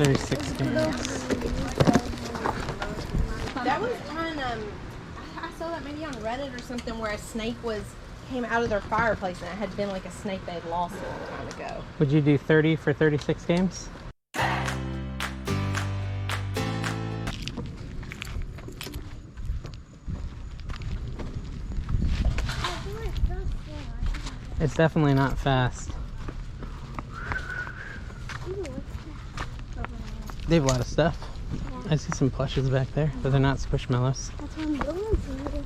36 games. That was on, I saw that maybe on Reddit or something where a snake came out of their fireplace and it had been like a snake they had lost a long time ago. Would you do 30 for 36 games? It's definitely not fast. They have a lot of stuff. I see some plushes back there, but they're not Squishmallows. That's what I'm going to.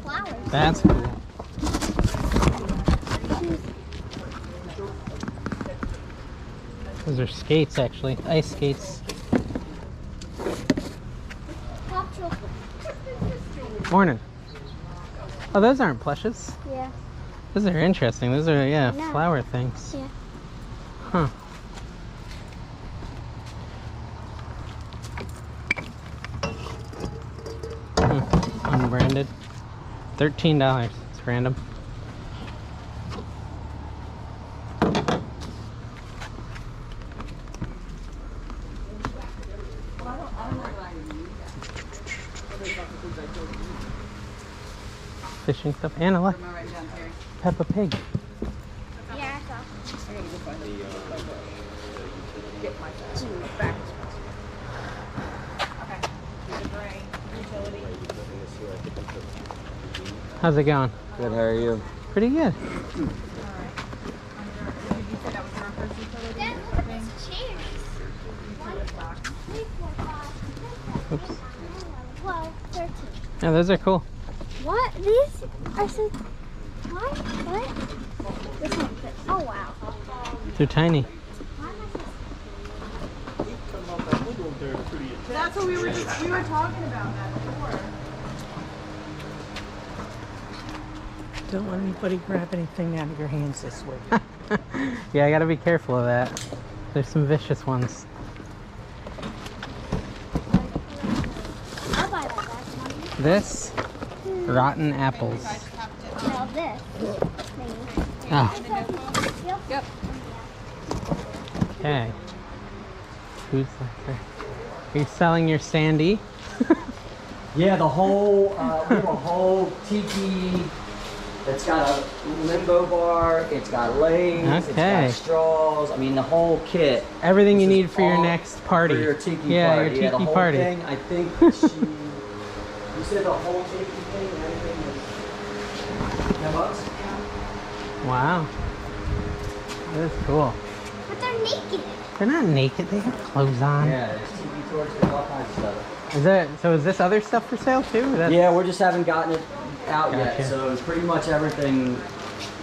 Flowers. That's cool. Those are skates, actually. Ice skates. Hot chocolate. Morning. Oh, those aren't plushes. Yeah. Those are interesting. Those are, yeah, No. flower things. Yeah. Huh. Unbranded. $13. It's random. Fishing stuff. Anna, look. Peppa Pig. Yeah, I saw. How's it going? Good, how are you? Pretty good. Dad, look at these chairs. 1, 2, 3, 4, 5, 6, 7, 8, 9, 10, 11, 12, 13. Yeah, those are cool. What? These are so... What? This one fits. Oh, wow. They're tiny. Why am I so... That's what we were talking about that before. Don't let anybody grab anything out of your hands this way. Yeah, I gotta be careful of that. There's some vicious ones. I'll buy that back, Mommy. This, rotten apples. No, this. Maybe. Oh, Yep. okay. Food slicer. Are you selling your Sandy? Yeah, the whole, we have a whole tiki. It's got a limbo bar, it's got legs, Okay. it's got straws. I mean, the whole kit. Everything you This is need for your all next party. For your tiki yeah, party. your tiki the whole party. thing, I think she, you said the whole tiki thing and everything was 10 bucks? Wow. That is cool. But they're naked. They're not naked, they have clothes on. Yeah, there's tiki torches and all kinds of stuff. Is this other stuff for sale too? Or that's- Yeah, we just haven't gotten it out Gotcha. yet, so it's pretty much everything.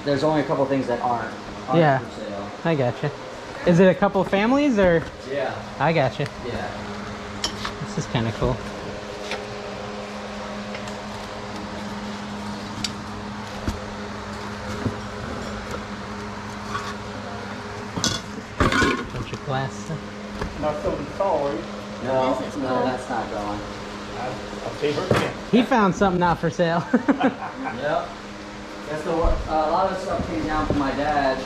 There's only a couple things that aren't Yeah. for sale. I gotcha. Is it a couple families or? Yeah, I gotcha. yeah. This is kind of cool. Bunch of glass stuff. Not so tall, are you? No, This is no, cool. that's not going. I'll take her again. He found something not for sale. Yep. That's the one. A lot of stuff came down from my dad.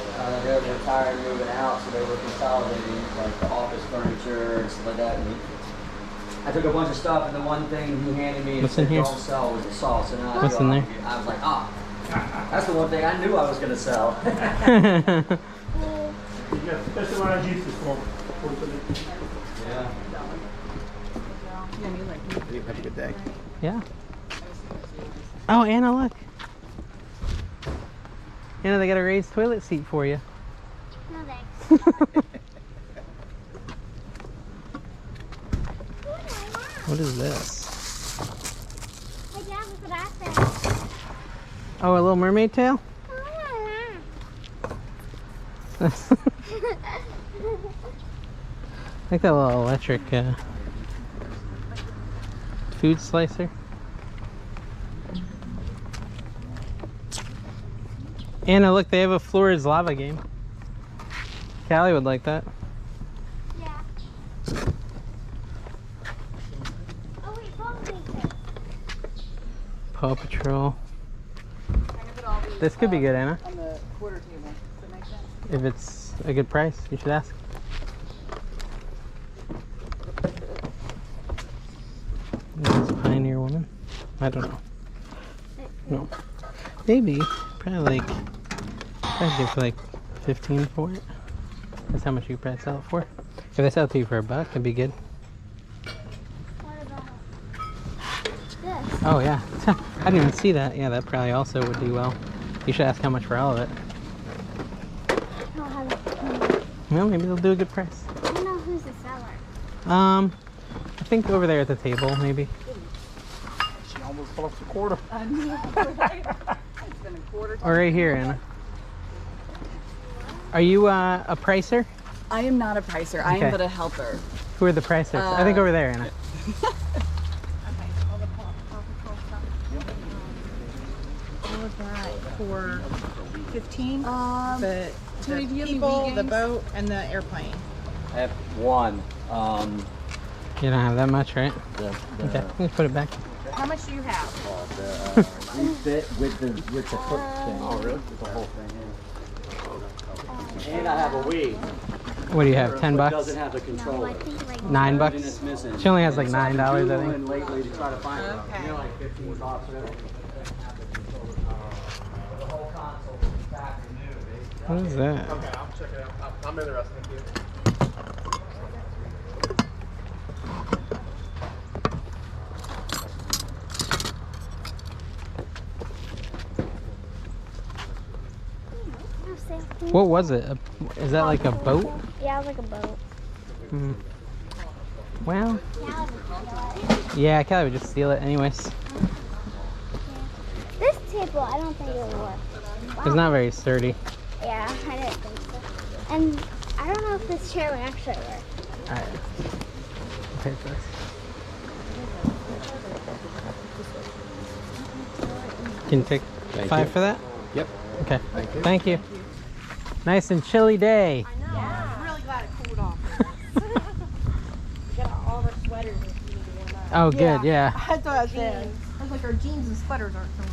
They were retired, moving out, so they were consolidating like the office furniture and stuff like that. And I took a bunch of stuff, and the one thing he handed me and What's in said here? don't sell was the salt. So now What's in there? I was like, ah, that's the one thing I knew I was gonna sell. Yeah, that's what I used this for. Yeah. Have a good day. Yeah. Oh, Anna, look. Anna, they got a raised toilet seat for you. No thanks. What is this? Hey, Dad, look what I found. Oh, a little mermaid tail? Like that little electric food slicer. Anna, look, they have a Floor is Lava game. Callie would like that. Yeah. Oh wait, phone picture. Paw Patrol. This could be good, Anna. On the quarter table. Does that make sense? If it's a good price, you should ask. This Pioneer Woman. I don't know. No. Maybe. Probably like. I'd go for like 15 for it. That's how much you probably sell it for. If I sell it to you for $1, it'd be good. What about this? Oh yeah. I didn't even see that. Yeah, that probably also would do well. You should ask how much for all of it. I don't have it. Well, maybe they'll do a good price. I don't know who's the seller. I think over there at the table, maybe. She almost fell off the quarter. I know, right? It's been a quarter. Or right here, Anna. Are you a pricer? I am not a pricer. I Okay. am but a helper. Who are the pricers? I think over there, Anna. What was that for? 15? The Tony, do you have any people, Wii the games? boat, and the airplane. I have one. You don't have that much, right? The Okay, let's put it back. How much do you have? Wii Fit with the foot thing. Oh really? With the whole thing. Yeah. And I have a Wii. What do you have? But 10 it bucks? doesn't have the No, controller. I think like $9 Everything bucks? that's missing. She only has like So I've been $9, I think. Googling lately to try to find it. Okay. You know, like 15 bucks. Whatever. The whole console is back and new, basically. What is that? Okay, I'll check it out. I'm interested. Thank you. no sale. What was it? Is that like a boat? Yeah, it was like a boat. Hmm. Well, Yeah, I would feel it. yeah, Callie would just steal it anyways. This table, I don't think it'll work. It's not very sturdy. Yeah, I didn't think so. And I don't know if this chair would actually work. Alright. Take this. Can you take Thank 5 you. for that? Yep. Okay. Thank you. Nice and chilly day. I know. I'm really glad it cooled off. We got all of our sweaters if you need to warm up. Oh, good, yeah. That's what I was saying. I was like, our jeans and sweaters aren't coming.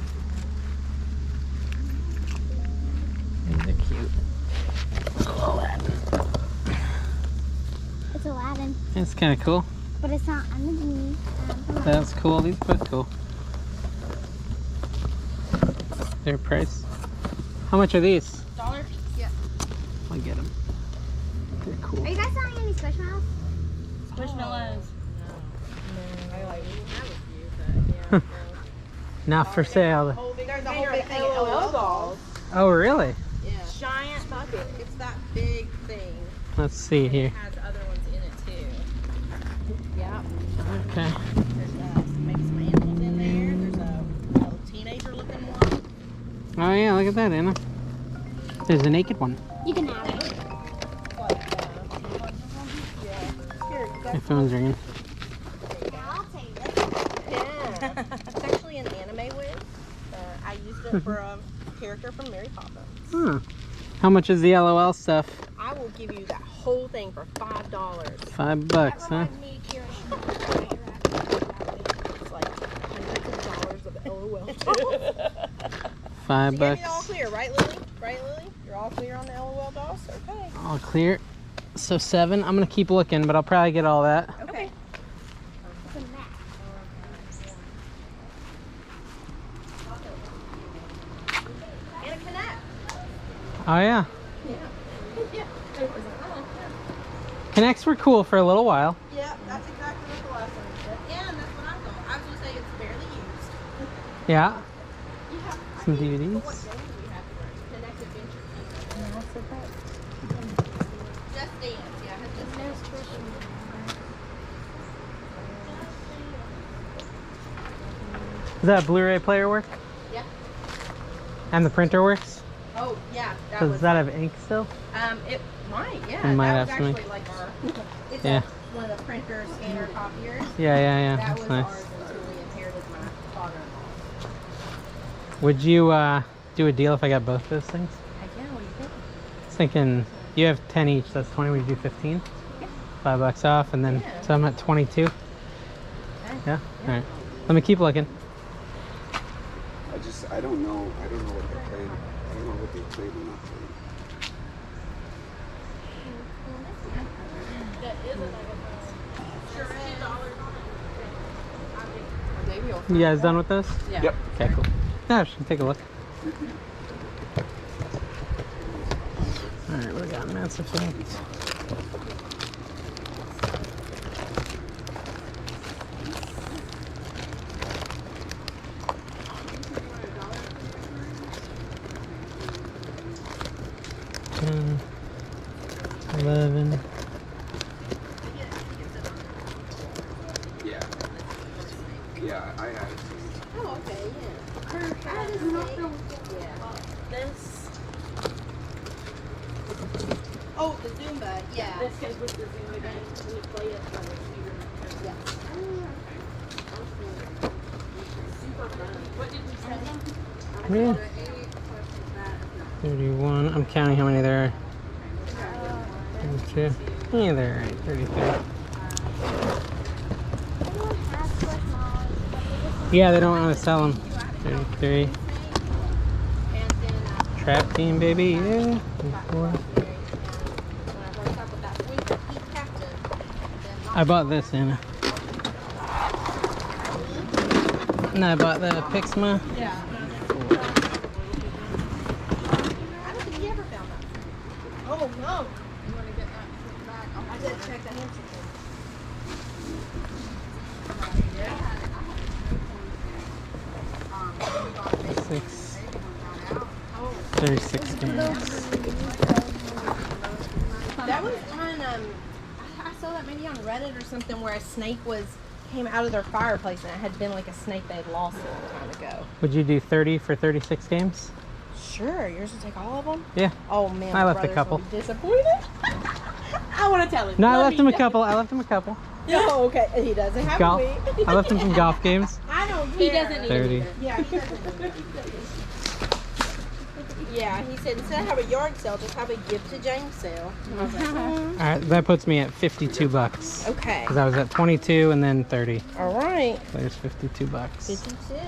These are cute. It's Aladdin, It's kind of cool. but it's not underneath. That's cool. These are cool. Their price. How much are these? $1 a piece. Yeah. I'll get them. They're cool. Are you guys selling any Squishmallows? Squishmallows. I like that with you, Not for sale. There's a whole big thing of LOL dolls. Oh, really? Yeah. Giant bucket. It's that big thing. Let's see here. It has other ones in it too. Yeah. Okay. There's maybe some animals in there. There's a little teenager looking one. Oh, yeah, look at that, Anna. There's a naked one. You can have it. My phone's ringing. Yeah, I'll take it. Yeah. It's actually an anime wig. I used it for a character from Mary Poppins. Huh. How much is the LOL stuff? I will give you that whole thing for $5. $5, huh? It's like hundreds of dollars of LOL. $5 You gave me all bucks. clear, right, Lily? Right, Lily? You're all clear on the LOL dolls? Okay. All clear. So 7. I'm gonna keep looking, but I'll probably get all that. Okay. It's a map. And a Connect. Oh yeah. Yeah. Connects were cool for a little while. Yeah, that's exactly what the last one said. And that's what I thought. I was going to say it's barely used. Yeah. Yeah. Some What DVDs. game do we have here? Connect Adventure. Just Dance. Yeah, it has Just Dance. Does that Blu-ray player work? Yeah. And the printer works? Oh, yeah. That Does was, that have ink still? it might, yeah. It might that was have some ink. actually like our, it's Yeah. one of the printer scanner copiers. Yeah. That That's was nice. ours until we inherited my father-in-law. Would you do a deal if I got both those things? Heck yeah, what do you think? I was thinking You have 10 each. That's 20. Would you do 15? $5 off, and then so I'm at 22. Yeah. All right. Let me keep looking. I don't know what they're playing. I don't know what they played or not played. You guys done with those? Yeah. Yep. Okay, cool. Yeah, just take a look. All right, we got Mass Effect. Ten, 11. Yeah, I had it. Oh, okay, yeah. This. Oh, the Zumba, yeah. This goes with the Zumba game. When you play it, Yeah. super fun. What did we say? Yeah. 31. I'm counting how many there are. 32. Yeah, they're right. 33. Yeah, they don't want to sell them. 33. Trap team, baby. Yeah. 34. I bought this, Anna. And I bought the Pixma. Yeah. I don't think he ever found that. Oh, no. You want to get that back? I did check the hamster. 36 games. That was on, I saw that maybe on Reddit or something where a snake came out of their fireplace and it had been like a snake they had lost a long time ago. Would you do 30 for 36 games? Sure, yours will take all of them? Yeah. Oh man, I my left a brothers couple. will be disappointed. I want to tell him. No, I Let left me him a know. couple. I left him a couple. No, okay. He doesn't have Golf. a week. I left him some golf games. I don't care. He doesn't need 30. it either. Yeah, he doesn't. Yeah, he said instead of have a yard sale, just have a gift to James sale. All right, that puts me at $52. Okay. Because I was at 22 and then 30. All right. There's $52. 52. Do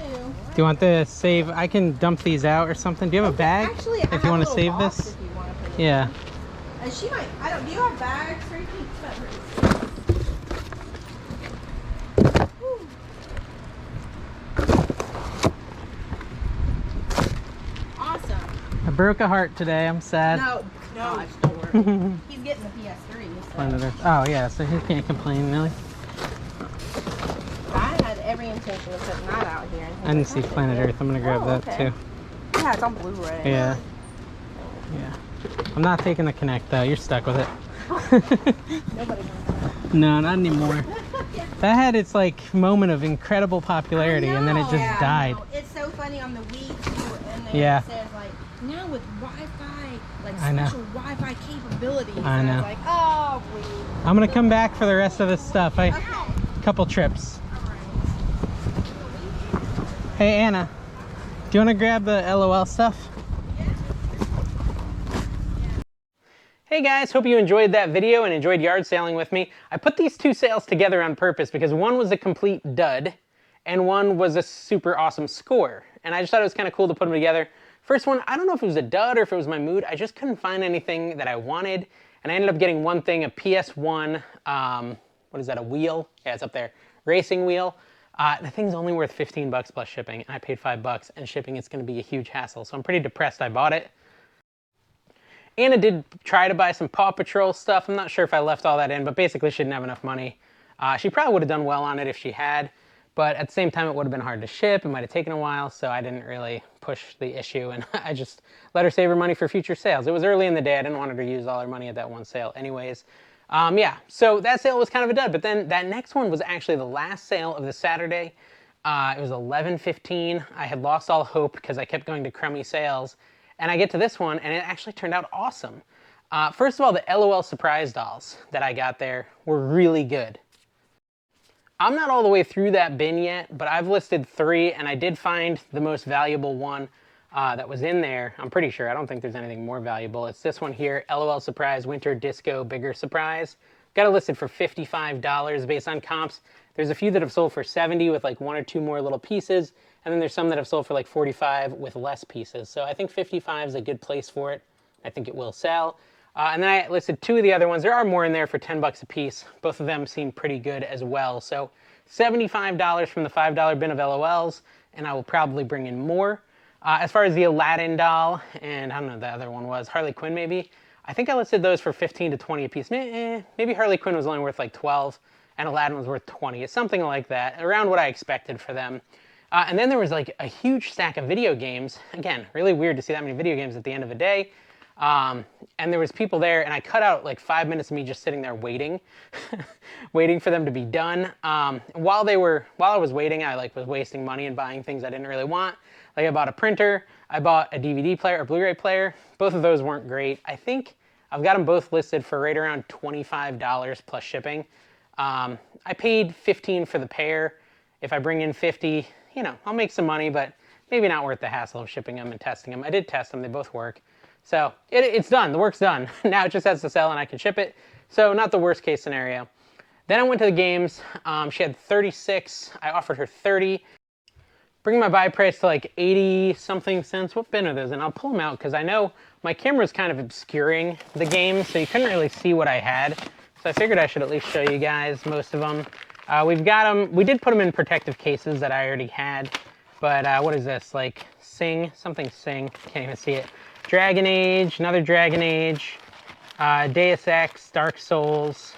you want the save? I can dump these out or something. Do you have a bag? Actually, if you want to save this? If you want to put it Yeah. in. She might. I don't. Do you have bags or anything? Awesome. I broke a heart today. I'm sad. No, don't worry. He's getting the PS3. So. Planet Earth. Oh yeah, so he can't complain really. I had every intention of putting that out here. I didn't see Planet Earth. I'm gonna grab Oh, that okay. too. Yeah, it's on Blu-ray. Yeah. Yeah. I'm not taking the Kinect though. You're stuck with it. Nobody wants No, not anymore. That had its like moment of incredible popularity and then it just Yeah, died. I know. It's so funny on the Wii too, and then Yeah. it says like now with Wi-Fi, like I know. special Wi-Fi capabilities. I and know. I was like, oh, Wii. I'm gonna come back for the rest of this stuff. Okay. Couple trips. Hey Anna, do you want to grab the LOL stuff? Hey guys, hope you enjoyed that video and enjoyed yard sailing with me. I put these two sales together on purpose because one was a complete dud and one was a super awesome score. And I just thought it was kind of cool to put them together. First one, I don't know if it was a dud or if it was my mood. I just couldn't find anything that I wanted. And I ended up getting one thing, a PS1, what is that, a wheel? Yeah, it's up there, racing wheel. The thing's only worth 15 bucks plus shipping, and I paid $5, and shipping is gonna be a huge hassle. So I'm pretty depressed I bought it. Anna did try to buy some Paw Patrol stuff. I'm not sure if I left all that in, but basically she didn't have enough money. She probably would have done well on it if she had, but at the same time it would have been hard to ship. It might have taken a while, so I didn't really push the issue, and I just let her save her money for future sales. It was early in the day. I didn't want her to use all her money at that one sale anyways. Yeah, so that sale was kind of a dud, but then that next one was actually the last sale of the Saturday. It was 11:15. I had lost all hope because I kept going to crummy sales. And I get to this one, and it actually turned out awesome. First of all, the LOL surprise dolls that I got there were really good. I'm not all the way through that bin yet, but I've listed 3, and I did find the most valuable one. that was in there. I'm pretty sure. I don't think there's anything more valuable. It's this one here, LOL Surprise Winter Disco Bigger Surprise. Got it listed for $55 based on comps. There's a few that have sold for $70 with like 1 or 2 more little pieces. And then there's some that have sold for like $45 with less pieces. So I think $55 is a good place for it. I think it will sell. And then I listed 2 of the other ones. There are more in there for 10 bucks a piece. Both of them seem pretty good as well. So $75 from the $5 bin of LOLs, and I will probably bring in more. As far as the Aladdin doll, and I don't know what the other one was, Harley Quinn maybe. I think I listed those for 15 to 20 a piece. Maybe Harley Quinn was only worth like 12 and Aladdin was worth 20. It's something like that, around what I expected for them. And then there was like a huge stack of video games. Again, really weird to see that many video games at the end of the day. And there was people there, and I cut out like 5 minutes of me just sitting there waiting, waiting for them to be done. While I was waiting, I like was wasting money and buying things I didn't really want. Like I bought a printer, I bought a DVD player, a Blu-ray player. Both of those weren't great. I think I've got them both listed for right around $25 plus shipping. I paid $15 for the pair. If I bring in $50, you know, I'll make some money, but maybe not worth the hassle of shipping them and testing them. I did test them, they both work. So it's done, the work's done. Now it just has to sell and I can ship it. So not the worst case scenario. Then I went to the games. She had 36, I offered her 30. Bringing my buy price to like 80 something cents. What bin are those? And I'll pull them out because I know my camera's kind of obscuring the game, so you couldn't really see what I had. So I figured I should at least show you guys most of them. We've got them, we did put them in protective cases that I already had, but what is this? Like Sing, something Sing, can't even see it. Dragon Age, another Dragon Age, Deus Ex, Dark Souls,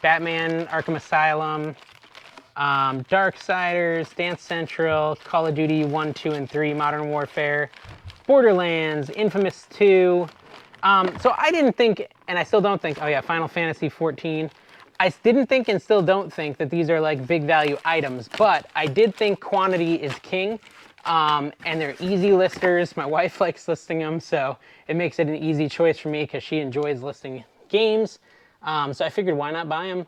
Batman, Arkham Asylum, Darksiders, Dance Central, Call of Duty 1, 2, and 3, Modern Warfare, Borderlands, Infamous 2. So I didn't think, and I still don't think, oh yeah, Final Fantasy 14. I didn't think and still don't think that these are like big value items, but I did think quantity is king. And they're easy listers. My wife likes listing them, so it makes it an easy choice for me because she enjoys listing games. So I figured why not buy them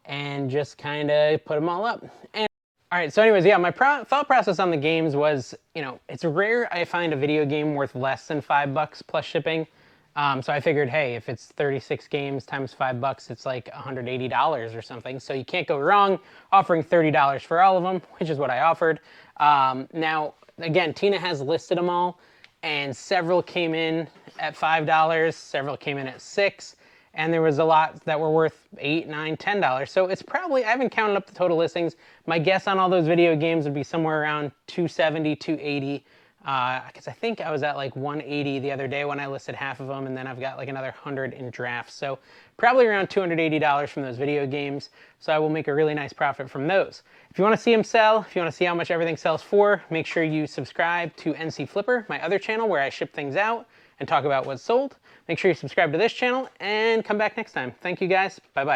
and just kind of put them all up. And all right, so anyways, yeah, my thought process on the games was, you know, it's rare I find a video game worth less than $5 plus shipping. So I figured, hey, if it's 36 games times $5, it's like $180 or something. So you can't go wrong offering $30 for all of them, which is what I offered. Now, again, Tina has listed them all, and several came in at $5, several came in at $6, and there was a lot that were worth $8, $9, $10. So it's probably, I haven't counted up the total listings. My guess on all those video games would be somewhere around $270, $280. Because I think I was at like $180 the other day when I listed half of them, and then I've got like another 100 in drafts. So probably around $280 from those video games. So I will make a really nice profit from those. If you want to see them sell, if you want to see how much everything sells for, make sure you subscribe to NC Flipper, my other channel where I ship things out and talk about what's sold. Make sure you subscribe to this channel and come back next time. Thank you guys. Bye-bye.